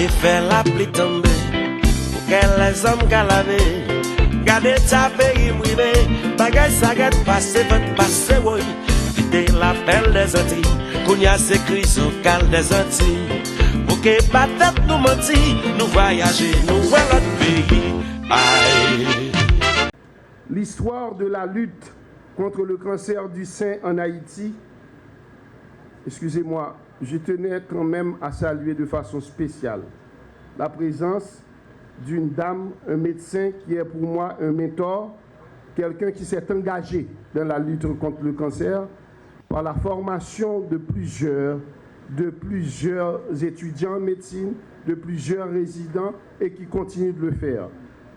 J'ai fait la pluie tomber pour que les hommes galavent. Gardez ta pays privé, bagay sa gade passe, votre passe, oui. Videz la belle des Antilles, qu'on y a ces crises au cal des Antilles. Pour que patate nous menti, nous voyager, nous voir notre pays. Aïe. L'histoire de la lutte contre le cancer du sein en Haïti, excusez-moi, je tenais quand même à saluer de façon spéciale la présence d'une dame, un médecin qui est pour moi un mentor, quelqu'un qui s'est engagé dans la lutte contre le cancer par la formation de plusieurs étudiants en médecine, de plusieurs résidents et qui continue de le faire.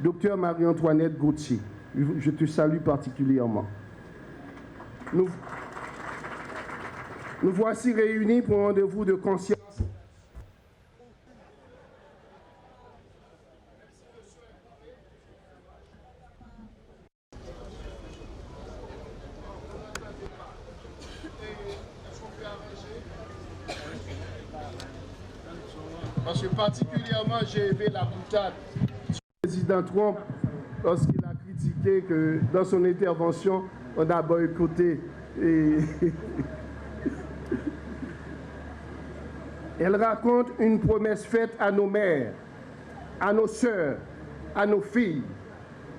Docteur Marie-Antoinette Gauthier, je te salue particulièrement. Nous voici réunis pour un rendez-vous de conscience. Parce que particulièrement, j'ai aimé la boutade du président Trump lorsqu'il a critiqué que dans son intervention, on a boycotté. Elle raconte une promesse faite à nos mères, à nos sœurs, à nos filles,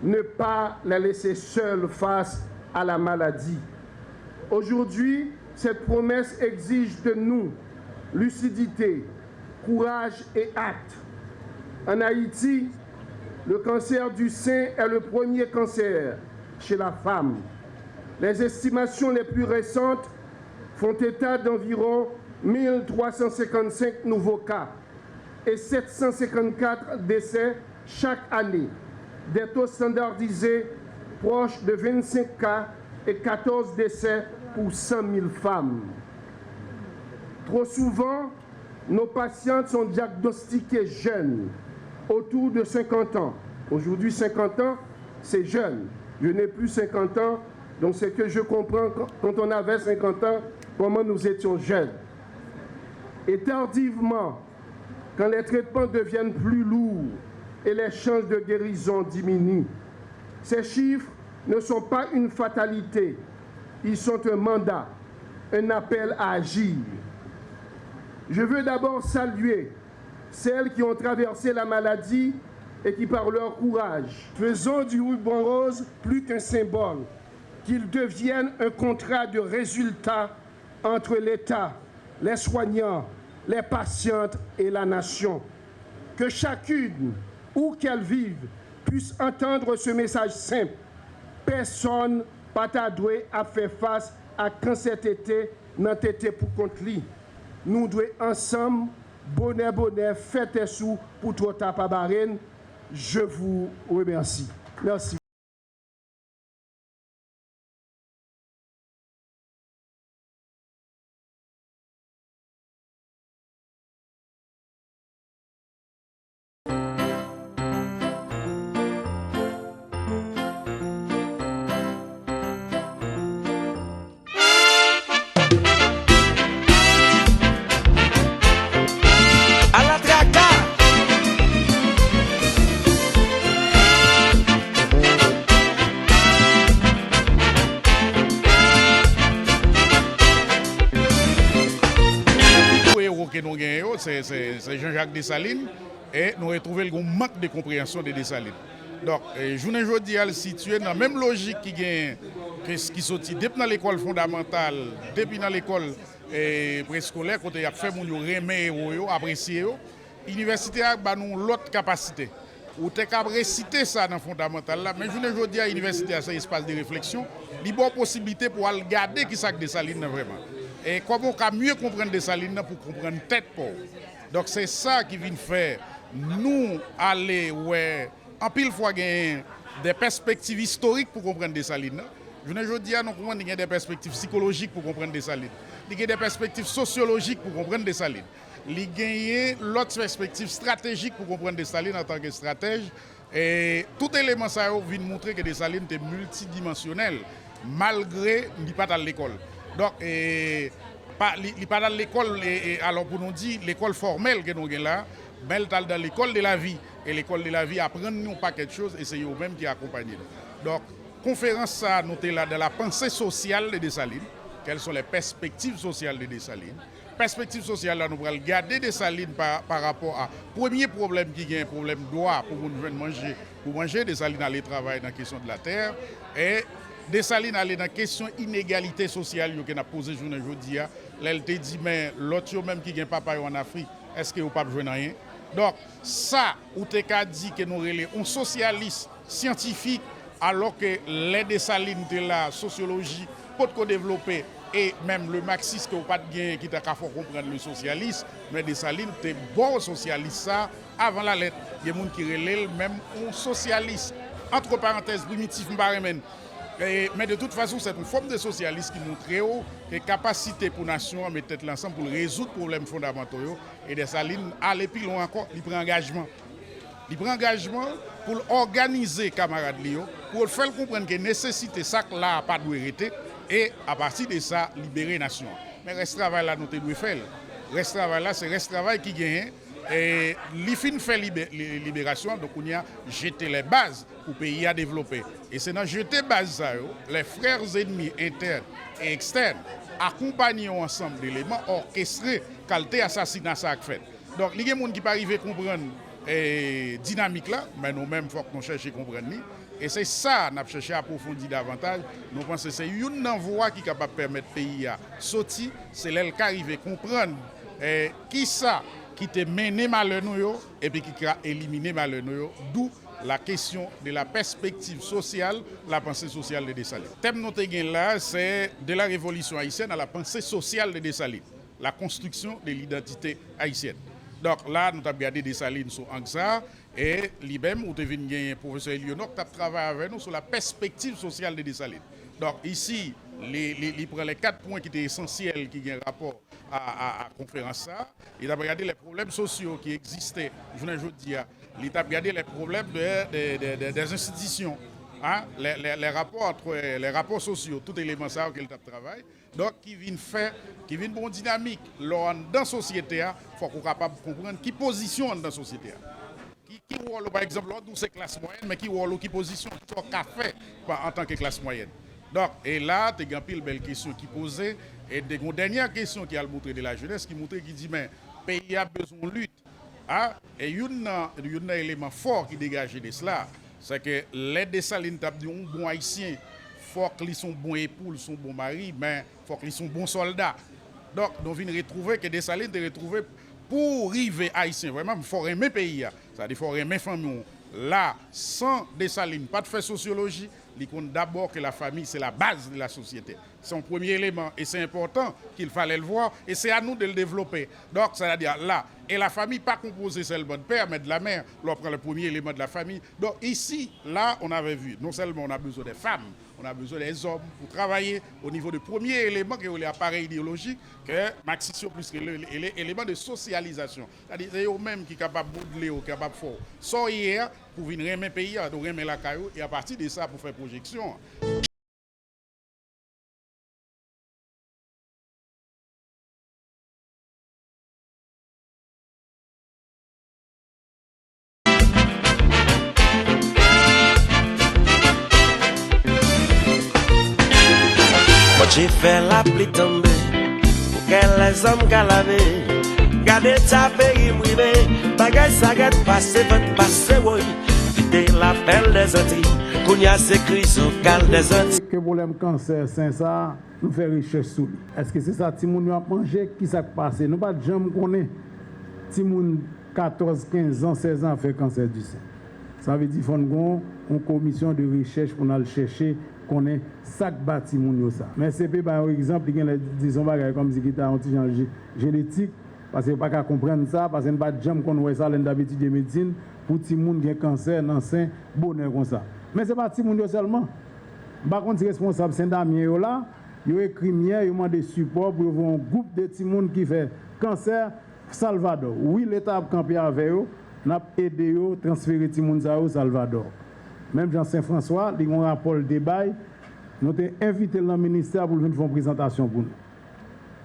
ne pas les laisser seules face à la maladie. Aujourd'hui, cette promesse exige de nous lucidité, courage et acte. En Haïti, le cancer du sein est le premier cancer chez la femme. Les estimations les plus récentes font état d'environ 1355 nouveaux cas et 754 décès chaque année. Des taux standardisés proches de 25 cas et 14 décès pour 100 000 femmes. Trop souvent, nos patientes sont diagnostiquées jeunes, autour de 50 ans. Aujourd'hui, 50 ans, c'est jeune. Je n'ai plus 50 ans, donc c'est que je comprends quand on avait 50 ans, comment nous étions jeunes. Et tardivement, quand les traitements deviennent plus lourds et les chances de guérison diminuent, ces chiffres ne sont pas une fatalité, ils sont un mandat, un appel à agir. Je veux d'abord saluer celles qui ont traversé la maladie et qui, par leur courage, faisons du ruban rose plus qu'un symbole, qu'il devienne un contrat de résultat entre l'État, les soignants, les patientes et la nation. Que chacune, où qu'elle vive, puisse entendre ce message simple. Personne pas doué à faire face à quand cet été n'a été pour contre lui. Nous devons ensemble, bonnet, faites sous pour tout taper barène. Je vous remercie. Merci. C'est Jean-Jacques Dessalines et nous avons trouvé le manque de compréhension de Dessalines. Donc, journée aujourd'hui, elle est située dans la même logique qui sortit depuis dans l'école fondamentale, depuis dans l'école préscolaire, quand il a fait mon remet apprécier. L'université a nous l'autre capacité. Ou tu as réciter ça dans le fondamental là, mais journée aujourd'hui, l'université a un espace de réflexion, il y a une possibilité pour regarder qui ça que Dessalines vraiment. Et comment on peut mieux comprendre Dessalines pour comprendre tête pour. Donc c'est ça qui vient faire nous aller en pile fois gagner des perspectives historiques pour comprendre Dessalines. Je ne dis pas nous qu'il y a des perspectives psychologiques pour comprendre Dessalines. Il y a des perspectives sociologiques pour comprendre Dessalines. Il y a l'autre perspective stratégique pour comprendre Dessalines en tant que stratège. Et tout élément ça vient montrer que Dessalines est multidimensionnel malgré qu'il n'est pas dans l'école. Donc, il n'est pas dans l'école, alors pour nous dire, l'école formelle que nous avons là, belle dans l'école de la vie. Et l'école de la vie apprend nous pas quelque chose et c'est eux-mêmes qui accompagnent nous. Donc, conférence ça, nous sommes là dans la pensée sociale de Dessalines. Quelles sont les perspectives sociales de Dessalines? Perspective sociale, là, nous allons garder Dessalines par rapport à premier problème qui est un problème droit pour nous manger. Pour manger, Dessalines aller travailler dans la question de la terre. Et Dessalines aller dans la question inégalité sociale qu'on a posé aujourd'hui. Elle te dit, mais l'autre même qui est papa en Afrique, est-ce que vous ne pouvez pas jouer rien? Donc, ça, ou te ka dit que nous sommes un socialiste scientifique, alors que les Dessalines de la sociologie, pour qu'on développer, et même le marxiste, qui n'a pas de gain, qui t'a qu'à faire comprendre le socialiste, mais Dessalines, c'est bon socialiste, ça, avant la lettre. Il y a des gens qui relèvent même un socialiste. Entre parenthèses, primitif, mais de toute façon, c'est une forme de socialisme qui montre que capacité pour la nation à mettre l'ensemble pour résoudre les problèmes fondamentaux. Et Dessalines, aller plus loin encore, il prend engagement. Il prend engagement pour organiser les camarades, pour faire comprendre que la nécessité, ça là, pas de arrêter. Et à partir de ça, libérer la nation. Mais reste travail là, nous devons faire. Reste travail là, c'est reste travail qui gagne. Et l'IFIN fait libération, donc on y a jeté les bases pour le pays à développer. Et c'est dans jeter les bases, les frères ennemis internes et externes accompagnent ensemble d'éléments orchestrés, qualité assassinat ça fait. Donc, il y a des gens qui ne peuvent pas arriver à comprendre la dynamique là, mais nous-mêmes, il faut que nous cherchions à comprendre. Et c'est ça nous avons cherché à approfondir davantage. Nous pensons que c'est une voie qui est capable de permettre au pays à sortir. C'est là qui arrive à comprendre qui ça qui te mené malheur et puis qui a éliminé malheur. D'où la question de la perspective sociale, la pensée sociale de Dessalines. Le thème que nous avons là, c'est de la révolution haïtienne à la pensée sociale de Dessalines, la construction de l'identité haïtienne. Donc là, nous avons regardé Dessalines sur ANGSA et l'IBEM, où tu es professeur Elionor, qui a travaillé avec nous sur la perspective sociale de Dessalines. Donc ici, il prend les 4 points qui étaient essentiels, qui ont un rapport à la conférence. Il a regardé les problèmes sociaux qui existaient, je vous dis, il a regardé les problèmes des institutions, hein, les rapports entre les rapports sociaux, tout élément ça auquel il travaille. Donc, qui vient bon dynamique dans la société, il faut qu'on soit capable de comprendre qui position dans la société. Qui rôle, par exemple, l'autre c'est classe moyenne, mais qui rôle, qui position, qui fait en tant que classe moyenne. Donc, et là, tu as une belle question qui posée, et une dernière question qui a montré de la jeunesse, qui montre, qui dit, mais le pays a besoin de lutte. Hein? Et il y a un élément fort qui dégage de cela, c'est que les Dessalines ont dit, un bon haïtien, il faut qu'ils soient bons époux, ils sont bons maris, mais il faut qu'ils soient bons soldats. Donc, nous venons retrouver que Dessalines te retrouver pour arriver haïtien. Vraiment, il faut aimer le pays. C'est-à-dire qu'il faut aimer la famille. Là, sans Dessalines, pas de fait sociologie, il compte d'abord que la famille, c'est la base de la société. C'est un premier élément et c'est important qu'il fallait le voir et c'est à nous de le développer. Donc, c'est-à-dire là, et la famille pas composée seulement de père, mais de la mère. Là, on prend le premier élément de la famille. Donc ici, là, on avait vu, non seulement on a besoin des femmes, on a besoin des hommes pour travailler au niveau du premier élément qui est l'appareil idéologique, que marxisme plus que l'élément de socialisation. C'est-à-dire c'est eux-mêmes qui sont capables de modeler, qui sont capables de faire. Soit hier, pour venir remettre le pays, de remettre la caillou, et à partir de ça, pour faire projection. J'ai fait la pluie tomber pour que les hommes galavent. Gardez ta pays mouillé, bagay ça gâte passer, votre passer, oui. Quitter l'appel des Antilles, qu'on y a ces crises au cal des Antilles. Que problème cancer, c'est ça, nous faisons recherche sur lui. Est-ce que c'est ça, Timoun a mangé, qui s'est passé? Nous pas de jamais connaître Timoun 14, 15 ans, 16 ans fait cancer du sein. Ça veut dire qu'il faut une commission de recherche pour aller chercher. Qu'on est sac bâti moun ça. Mais c'est par exemple, il y a disons comme si qui a un petit génétique parce que pas qu'à comprendre ça parce que pas jamais qu'on voit ça d'habitude de médecine pour ti moun qui a cancer dans sein bonheur comme ça. Mais c'est pas ti moun seulement. Par contre responsable Saint-Damien là, yo écrit hier, yo demandé support pour un groupe de ti moun qui fait cancer Salvador. Oui, l'état a campé avec eux, n'a aidé eux transférer ti moun ça au Salvador. Même Jean Saint-François, il y a un rapport de débat, nous avons invité le ministère pour venir faire une présentation pour nous.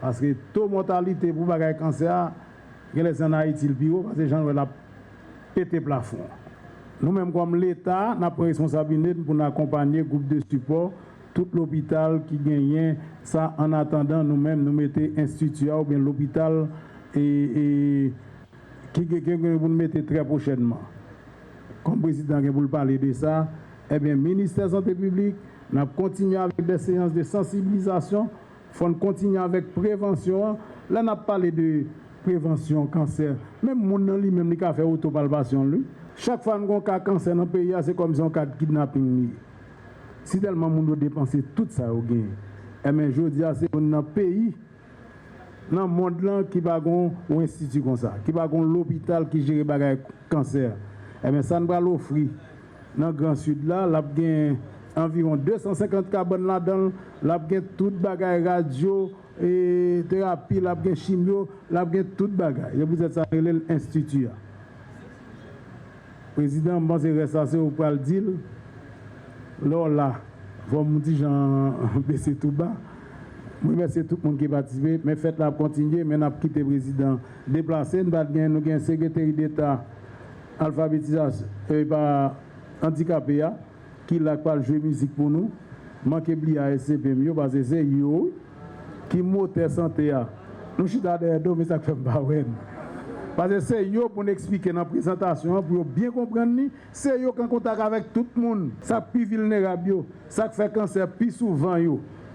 Parce que taux de mortalité pour le cancer, les en Haïti le bureau parce que les gens veulent péter plafond. Nous-mêmes, comme l'État, nous avons responsabilité pour accompagner le groupe de support, tout l'hôpital qui gagne ça. En attendant, nous-mêmes, nous mettons institut ou bien l'hôpital qui nous mettons très prochainement. Comme président, vous parler de ça, eh bien, ministère de la Santé publique, nous avons continué avec des séances de sensibilisation, il faut continuer avec prévention. Là, nous avons parlé de prévention cancer. Même mon lui-même, il a fait autopalpation lui. Chaque fois que nous avons un cancer dans le pays, c'est comme si on a kidnapping. Si tellement de monde dépense tout ça au gain. Et bien, je dis, c'est dans le pays, dans le monde qui va avoir un institut comme ça, qui va avoir l'hôpital qui gère le cancer. Et bien, ça nous va l'offrir. Dans le Grand Sud, là, il y a environ 250 carbones là-dedans, il y a tout bagage radio, et thérapie, il y a chimio, il y a tout bagage. Et vous êtes ça, l'institut. Président, bon, c'est resté au poil dire. Là, vous me dites, j'en baisse tout bas. Je remercie tout le monde qui participé, mais faites-la continuer. Mais nous avons quitté le président déplacé. Nous avons un secrétaire d'État alphabétisation handicapé qui n'a pas joué musique pour nous. Manquez de à SCPM, parce que c'est eux qui moteur santé. Nous sommes dans les deux, mais ça fait pas. Parce que c'est eux pour nous expliquer dans la présentation, pour bien comprendre, c'est eux qui ont contact avec tout le monde. Ça plus vulnérable, ça fait cancer plus souvent.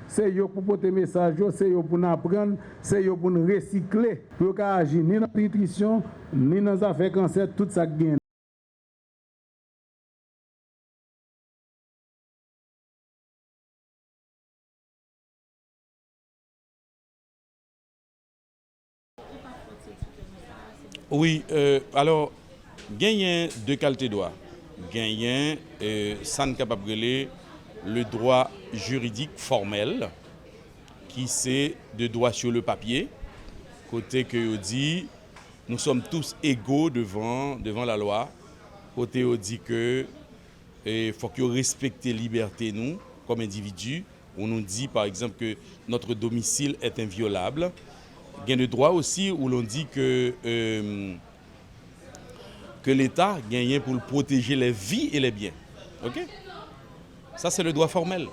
C'est eux pour porter message, c'est eux pour nous apprendre, c'est eux pour nous recycler, pour agir ni dans la nutrition, ni dans les affaires cancer, tout ça gagne. Oui, alors, gagner deux qualités de droit. Gagner, ça ne capable de le droit juridique formel, qui c'est de droit sur le papier, côté que on dit, nous sommes tous égaux devant la loi, côté on dit que faut que respecter liberté nous, comme individus, on nous dit par exemple que notre domicile est inviolable. Il y a le droit aussi où l'on dit que l'État gagne pour protéger les vies et les biens. Ok? Ça, c'est le droit formel.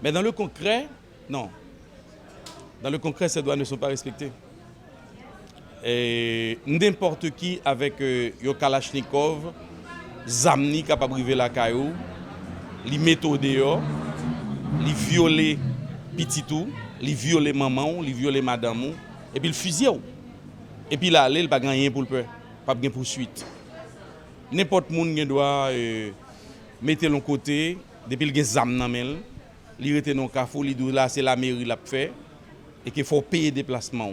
Mais dans le concret, non. Dans le concret, ces droits ne sont pas respectés. Et n'importe qui avec un Kalachnikov, Zamni capable de briver la caillou, les mettre au dehors, les violer petitou, les violer maman, les violer madame, et puis le fusiller. Et puis là, il n'y a pas rien pour le peur, pas de poursuite. N'importe qui doit mettre l'on côté, depuis qu'il y a des âmes dans le il rete dans le café, il dit là c'est la mairie qui l'a fait, et qu'il faut payer des déplacements.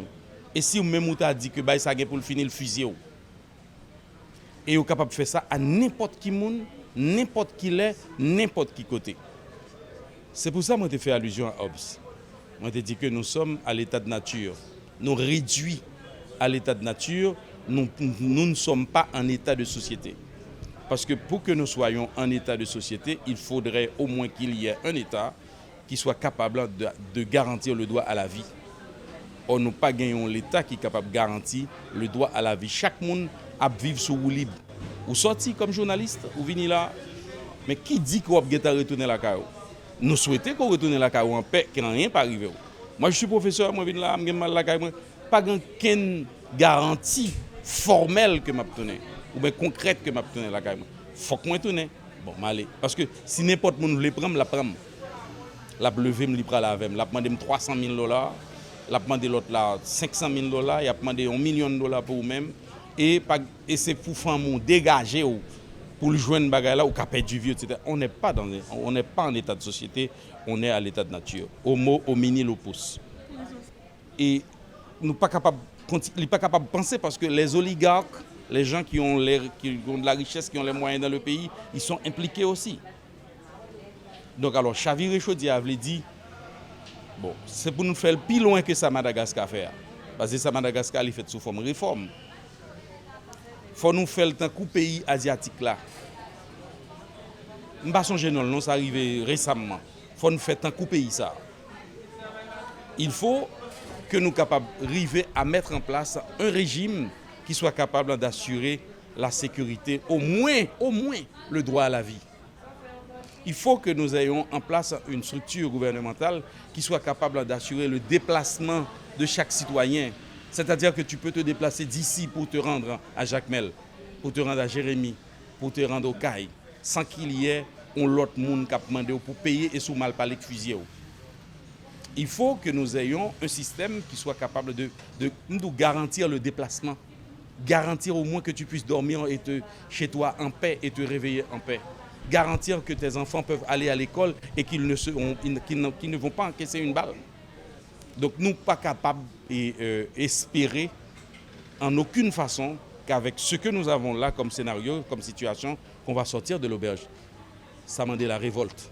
Et si vous-même vous avez dit que ça pour le finir le fusiller, et vous êtes capable de faire ça à n'importe qui monde, n'importe qui l'est, n'importe qui côté. C'est pour ça que je fait allusion à Hobbes. Je dit que nous sommes à l'état de nature. Nous réduits à l'état de nature, nous ne sommes pas en état de société. Parce que pour que nous soyons en état de société, il faudrait au moins qu'il y ait un État qui soit capable de garantir le droit à la vie. Or, nous pas gagnons l'État qui est capable de garantir le droit à la vie. Chaque monde a vivre sous roue libre. Ou sorti comme journaliste, ou venir là. Mais qui dit qu'on va retourner la caillou? Nous souhaitons qu'on retourne la caillou en paix, qu'il n'y a rien pas arrivé. Moi, je suis professeur, moi, je viens là, je mal la caillou. Pas aucune garantie formelle que je m'obtenais, ou bien concrète que je m'obtenais la caillou. Il faut que je retourne. Bon, allez. Parce que si n'importe qui veut prendre, la prendre. La lever, me libre la veille. La demande $300 000. La demande l'autre là $500 000. Il a demandé $1 million pour vous-même. Et c'est pour faire mon dégager pour le joindre bagay là ou capet du vieux, etc. On n'est pas en état de société, on est à l'état de nature. Homo homini lupus. Et nous pas capable de penser parce que les oligarques, les gens qui ont de la richesse, qui ont les moyens dans le pays, ils sont impliqués aussi. Donc alors Chavire Chaudière avait dit, bon, c'est pour nous faire plus loin que ça Madagascar fait. Parce que ça Madagascar il fait sous forme réforme. Faut nous faire le temps qu'au pays asiatique là. Je ne sais pas si non, ça arrivé récemment. Faut nous faire le temps qu'au pays ça. Il faut que nous capables d'arriver à mettre en place un régime qui soit capable d'assurer la sécurité, au moins le droit à la vie. Il faut que nous ayons en place une structure gouvernementale qui soit capable d'assurer le déplacement de chaque citoyen. C'est-à-dire que tu peux te déplacer d'ici pour te rendre à Jacmel, pour te rendre à Jérémy, pour te rendre au CAI, sans qu'il y ait l'autre monde qui a demandé pour payer et sous mal parler de fusil. Il faut que nous ayons un système qui soit capable de nous garantir le déplacement, garantir au moins que tu puisses dormir chez toi en paix et te réveiller en paix. Garantir que tes enfants peuvent aller à l'école et qu'ils ne vont pas encaisser une balle. Donc nous ne sommes pas capables d'espérer en aucune façon qu'avec ce que nous avons là comme scénario, comme situation, qu'on va sortir de l'auberge. Ça m'a dit la révolte.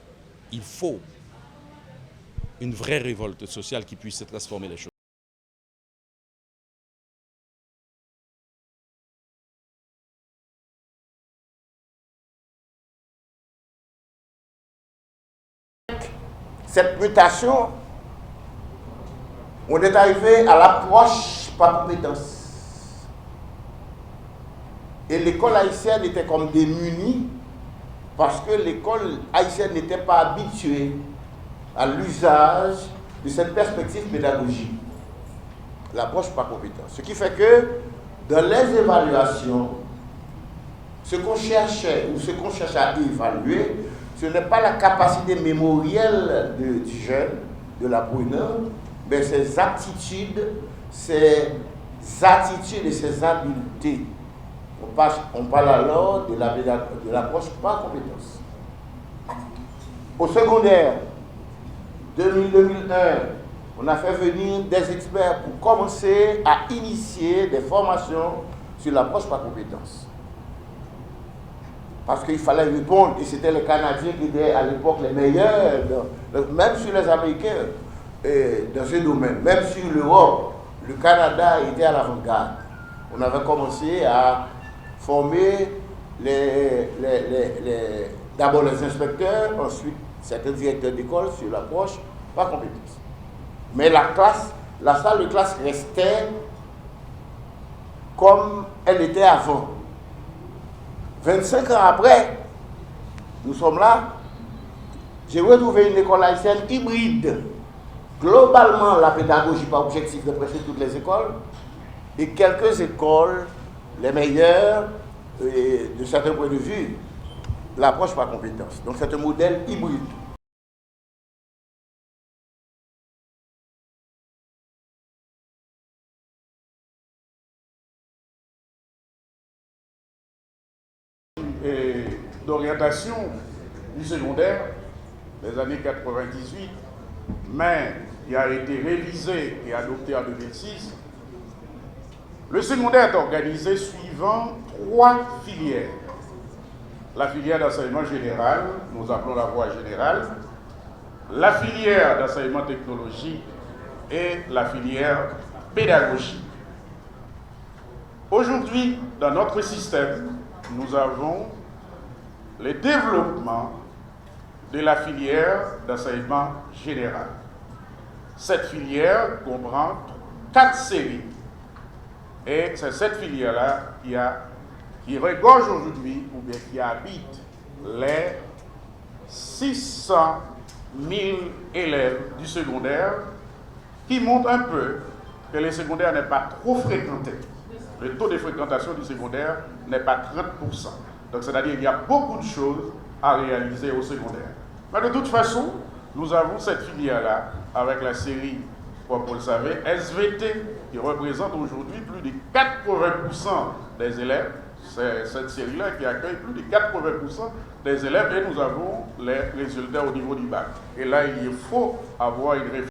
Il faut une vraie révolte sociale qui puisse transformer les choses. Cette mutation, on est arrivé à l'approche par compétence. Et l'école haïtienne était comme démunie parce que l'école haïtienne n'était pas habituée à l'usage de cette perspective pédagogique. L'approche par compétence. Ce qui fait que dans les évaluations, ce qu'on cherchait ou ce qu'on cherche à évaluer, ce n'est pas la capacité mémorielle du jeune, de l'apprenant, mais ses attitudes et ses habiletés. On parle alors de l'approche par compétence. Au secondaire, 2000-2001, on a fait venir des experts pour commencer à initier des formations sur l'approche par compétence. Parce qu'il fallait répondre, et c'était les Canadiens qui étaient à l'époque les meilleurs, même sur les Américains, dans ce domaine, même sur l'Europe, le Canada était à l'avant-garde. On avait commencé à former d'abord les inspecteurs, ensuite certains directeurs d'école sur l'approche par compétence. Mais la salle de classe restait comme elle était avant. 25 ans après, nous sommes là, j'ai retrouvé une école haïtienne hybride. Globalement, la pédagogie par objectif de presque toutes les écoles, et quelques écoles, les meilleures, de certains points de vue, l'approche par compétence. Donc c'est un modèle hybride. D'orientation du secondaire, les années 98, mais il a été révisé et adopté en 2006. Le secondaire est organisé suivant 3 filières. La filière d'enseignement général, nous appelons la voie générale, la filière d'enseignement technologique et la filière pédagogique. Aujourd'hui, dans notre système, nous avons le développement de la filière d'enseignement général. Cette filière comprend 4 séries. Et c'est cette filière-là qui regorge aujourd'hui, ou bien qui habite les 600 000 élèves du secondaire, qui montre un peu que le secondaire n'est pas trop fréquenté. Le taux de fréquentation du secondaire n'est pas 30%. Donc c'est-à-dire qu'il y a beaucoup de choses à réaliser au secondaire. Mais de toute façon, nous avons cette filière-là avec la série, comme vous le savez, SVT, qui représente aujourd'hui plus de 80% des élèves. C'est cette série-là qui accueille plus de 80% des élèves et nous avons les résultats au niveau du bac. Et là, il faut avoir une réflexion.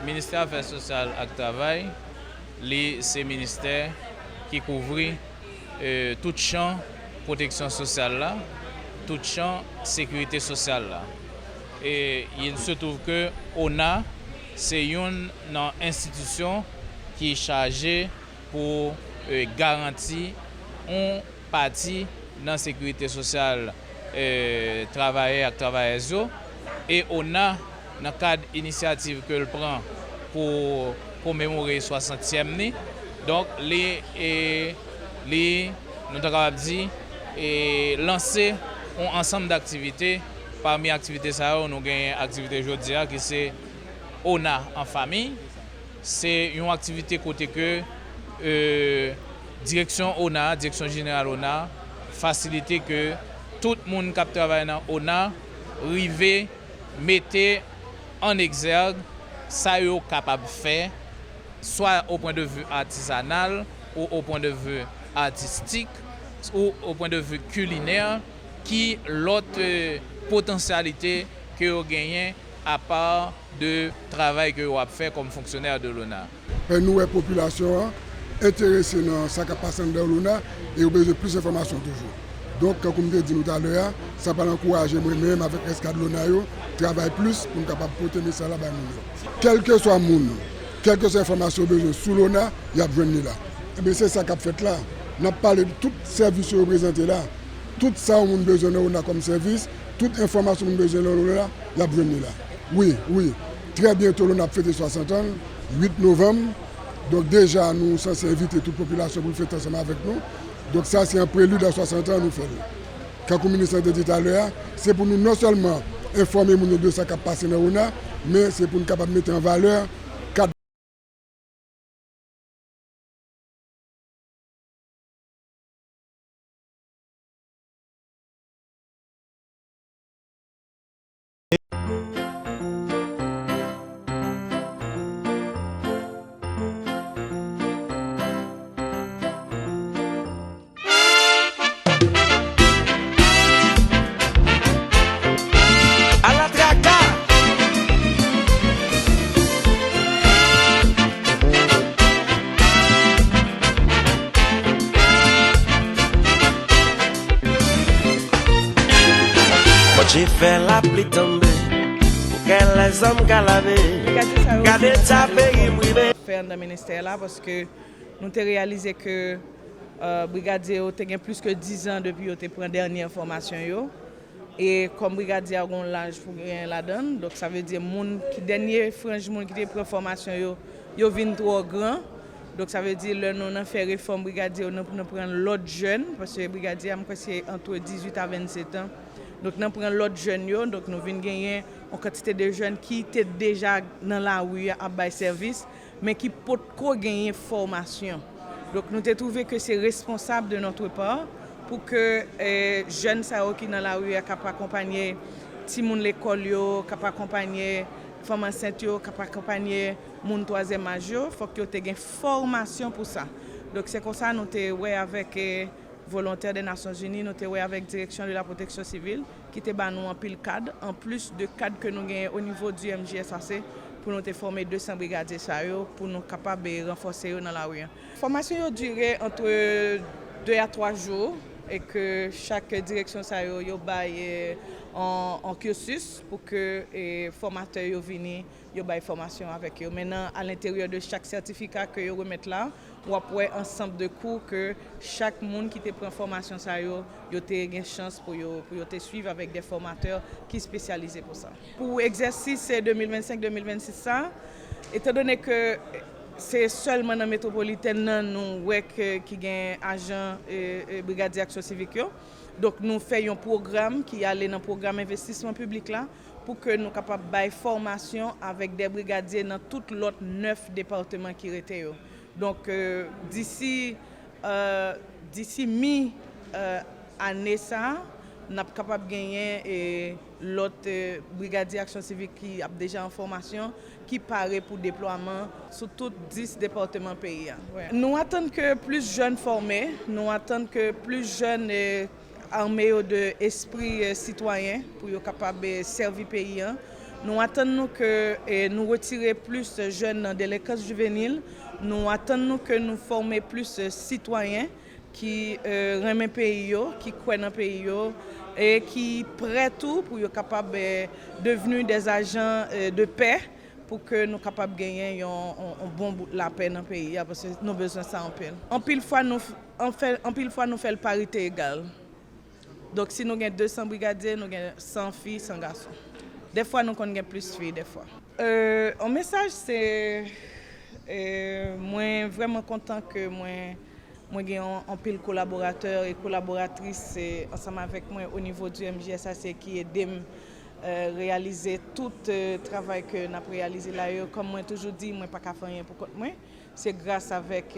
ministère Affaires sociales et travail, c'est ministère qui couvre tout champ protection sociale là, tout champ sécurité sociale là. Et il se trouve que ONA c'est une institution qui est chargée pour garantir une partie dans la sécurité sociale travailleurs et travailleuses. Et ONA, dans le cadre d'initiative que le prend pour commémorer 60e année, donc nous avons dit lancer un ensemble d'activités. Parmi les activités, nous avons une activité aujourd'hui qui c'est ONA en famille. C'est une activité côté que direction ONA, direction générale ONA, faciliter que tout le monde qui travaille dans ONA arrive mettre en exergue ça est capable de faire, soit au point de vue artisanal, ou au point de vue artistique, ou au point de vue culinaire, qui l'autre potentialité que vous gagnez à part de travail que vous avez fait comme fonctionnaire de l'ONA. Nous, la population intéressée dans ce qui passe dans l'ONA et vous avez besoin de plus d'informations toujours. Donc, comme je l'ai dit tout à l'heure, ça va encourager moi-même avec l'escadre de l'ONA, travailler plus pour être capable de porter ça là-bas. Quel que soit le monde, quelles que soient les informations besoin sous l'ONA, il y a besoin de là. Et c'est ça qu'a fait là. On a parlé de tout service représenté là. Tout ça, on a besoin de l'ONA comme service. Toute information qu'on a besoin de l'ONA, il y a besoin de là. Oui. Très bientôt, on a fêté 60 ans, 8 novembre. Donc déjà, nous sommes censés inviter toute la population pour fêter ensemble avec nous. Donc ça, c'est un prélude à 60 ans, nous faisons. Quand le ministre a dit tout à l'heure, c'est pour nous non seulement informer les gens de ce qui a passé dans l'ONA, mais c'est pour nous capables de mettre en valeur J'ai fait la pluie tomber, pour que les hommes calabés, gardez ta pays privé. Faire dans le ministère là parce que nous avons réalisé que brigadier a plus que 10 ans depuis qu'il a pris la dernière formation. Et comme brigadier a un l'âge pour gagner la donne, donc ça veut dire que les derniers franges qui ont pris la formation, ils viennent trop grands. Donc ça veut dire que nous avons fait réforme brigadier, nous prenons l'autre jeune, parce que le brigadier c'est entre 18 à 27 ans. Donc nous prenons l'autre jeune, donc nous venons gagner une quantité de jeunes qui étaient déjà dans la rue à bail service, mais qui peuvent gagner une formation. Donc nous avons trouvé que c'est responsable de notre part pour que les jeunes qui sont dans la rue capable accompagner les gens de l'école, capable accompagner les femmes enceintes, capable accompagner les gens de 3e âge, il faut qu'ils aient une formation pour ça. Donc c'est comme ça que nous avons avec volontaires des Nations Unies, nous avons avec la direction de la protection civile qui était nous en pile cadre, en plus de cadre que nous avons au niveau du MJSAC pour nous former 200 brigadiers pour nous capables de renforcer dans la rue. La formation a duré entre 2 à 3 jours et que chaque direction a en cursus pour que les formateurs viennent faire formation avec eux. Maintenant, à l'intérieur de chaque certificat que vous remettez là, ou après ensemble de cours que chaque monde qui te prend formation ça yo une chance pour suivre avec des formateurs qui sont spécialisés pour ça. Pour l'exercice 2025-2026 ça, étant donné que c'est seulement dans la métropolitaine nous qui gagne agent et brigadier action civique. Donc nous faisons un programme qui allait dans le programme investissement public là pour que nous soyons capables de faire formation avec des brigadiers dans tous les 9 départements qui étaient. Donc d'ici mi-année ça, nous sommes capables de gagner l'autre brigadier action civique qui a déjà en formation, qui paraît pour déploiement sur tous 10 départements pays. Ouais. Nous attendons que plus jeunes formés, nous attendons que plus jeunes armés d'esprit citoyen pour être capables de servir le pays. Nous attendons que nous retirer plus de jeunes dans la délinquance juvénile. Nous attendons que nous formions plus de citoyens qui aiment le pays, qui croient dans le pays et qui prêtent tout pour être capables de devenir des agents de paix pour que nous soyons capables de gagner un bon bout de la paix dans le pays parce que nous avons besoin de ça en pile. En pile fois, nous faisons la parité égale. Donc si nous avons 200 brigadiers, nous avons 100 filles, 100 garçons. Des fois, nous avons plus de filles, des fois. Un message, c'est moi vraiment content que moi j'ai un pile collaborateurs et collaboratrices ensemble avec moi au niveau du MJSAC qui aident à réaliser tout le travail que nous avons réalisé là. Comme moi toujours dit, moi pas qu'à faire rien pour moi. C'est grâce avec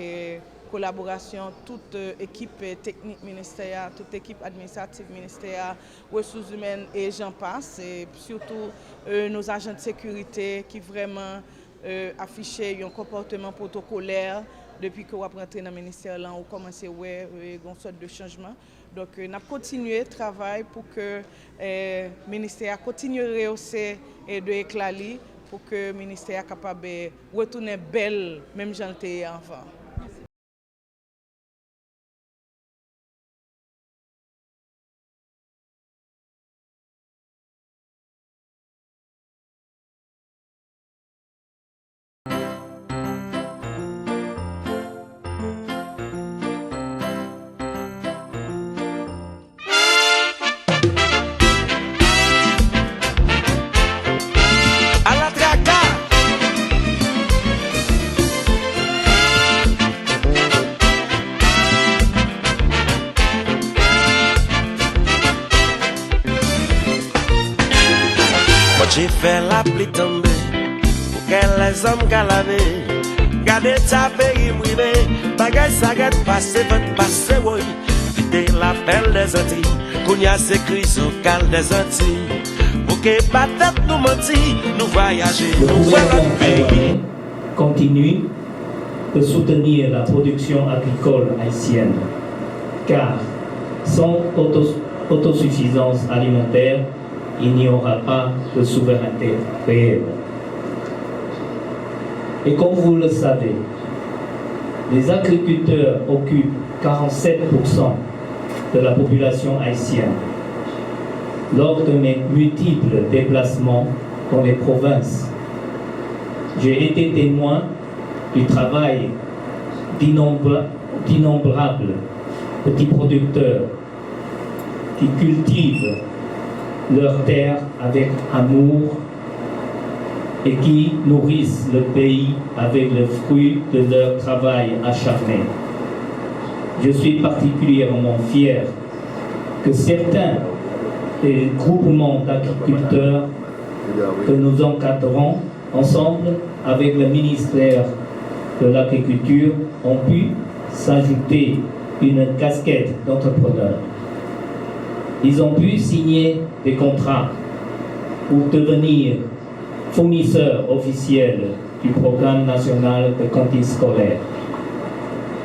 collaboration, toute équipe technique ministérielle, toute équipe administrative ministérielle, ressources humaines et j'en passe. Et surtout nos agents de sécurité qui vraiment affiché un comportement protocolaire depuis que vous êtes rentré dans le ministère, là, on commence à voir une sorte de changement. Donc, nous avons continué le travail pour que le ministère continue à rehausser et de éclater pour que le ministère soit capable de retourner belle, même j'en étais avant. J'ai fait la pluie tomber pour que les hommes calabés gardez ta pays mouillé, bagay ça gâte passer, votre passer, oui. Quitter l'appel des Antilles, qu'on y a ces crises au cal des Antilles. Pour que pas tête nous mentir, nous voyager, nous voir notre pays. Continue de soutenir la production agricole haïtienne, car sans autosuffisance alimentaire, il n'y aura pas de souveraineté réelle. Et comme vous le savez, les agriculteurs occupent 47% de la population haïtienne. Lors de mes multiples déplacements dans les provinces, j'ai été témoin du travail d'innombrables petits producteurs qui cultivent leur terre avec amour et qui nourrissent le pays avec le fruit de leur travail acharné. Je suis particulièrement fier que certains des groupements d'agriculteurs que nous encadrons ensemble avec le ministère de l'Agriculture ont pu s'ajouter une casquette d'entrepreneur. Ils ont pu signer des contrats pour devenir fournisseurs officiels du programme national de cantine scolaire.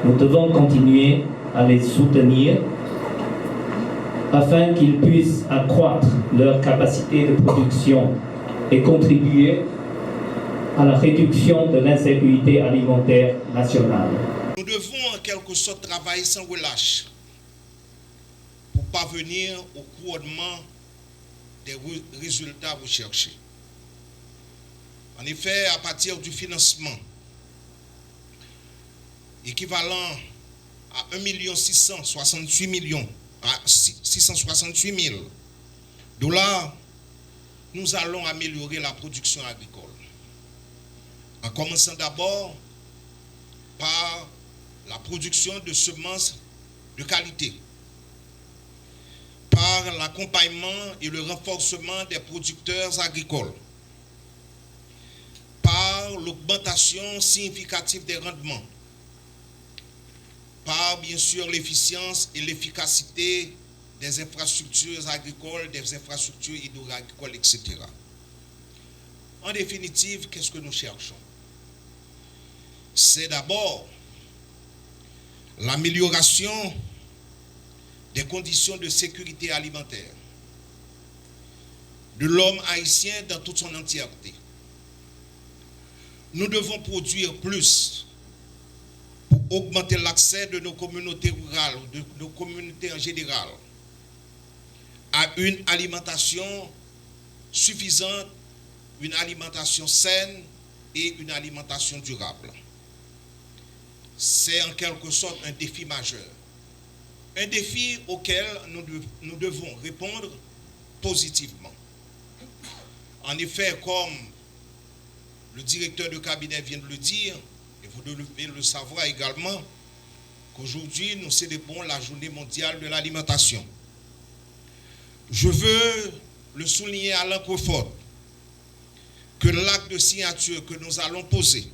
Nous devons continuer à les soutenir afin qu'ils puissent accroître leur capacité de production et contribuer à la réduction de l'insécurité alimentaire nationale. Nous devons en quelque sorte travailler sans relâche pour parvenir au couronnement des résultats recherchés. En effet, à partir du financement équivalent à 1 668 000 $, nous allons améliorer la production agricole. En commençant d'abord par la production de semences de qualité, par l'accompagnement et le renforcement des producteurs agricoles, par l'augmentation significative des rendements, par bien sûr l'efficience et l'efficacité des infrastructures agricoles, des infrastructures hydro-agricoles, etc. En définitive, qu'est-ce que nous cherchons? C'est d'abord l'amélioration des conditions de sécurité alimentaire, de l'homme haïtien dans toute son entièreté. Nous devons produire plus pour augmenter l'accès de nos communautés rurales, de nos communautés en général, à une alimentation suffisante, une alimentation saine et une alimentation durable. C'est en quelque sorte un défi majeur. Un défi auquel nous devons répondre positivement. En effet, comme le directeur de cabinet vient de le dire, et vous devez le savoir également, qu'aujourd'hui nous célébrons la journée mondiale de l'alimentation. Je veux le souligner à l'encre forte que l'acte de signature que nous allons poser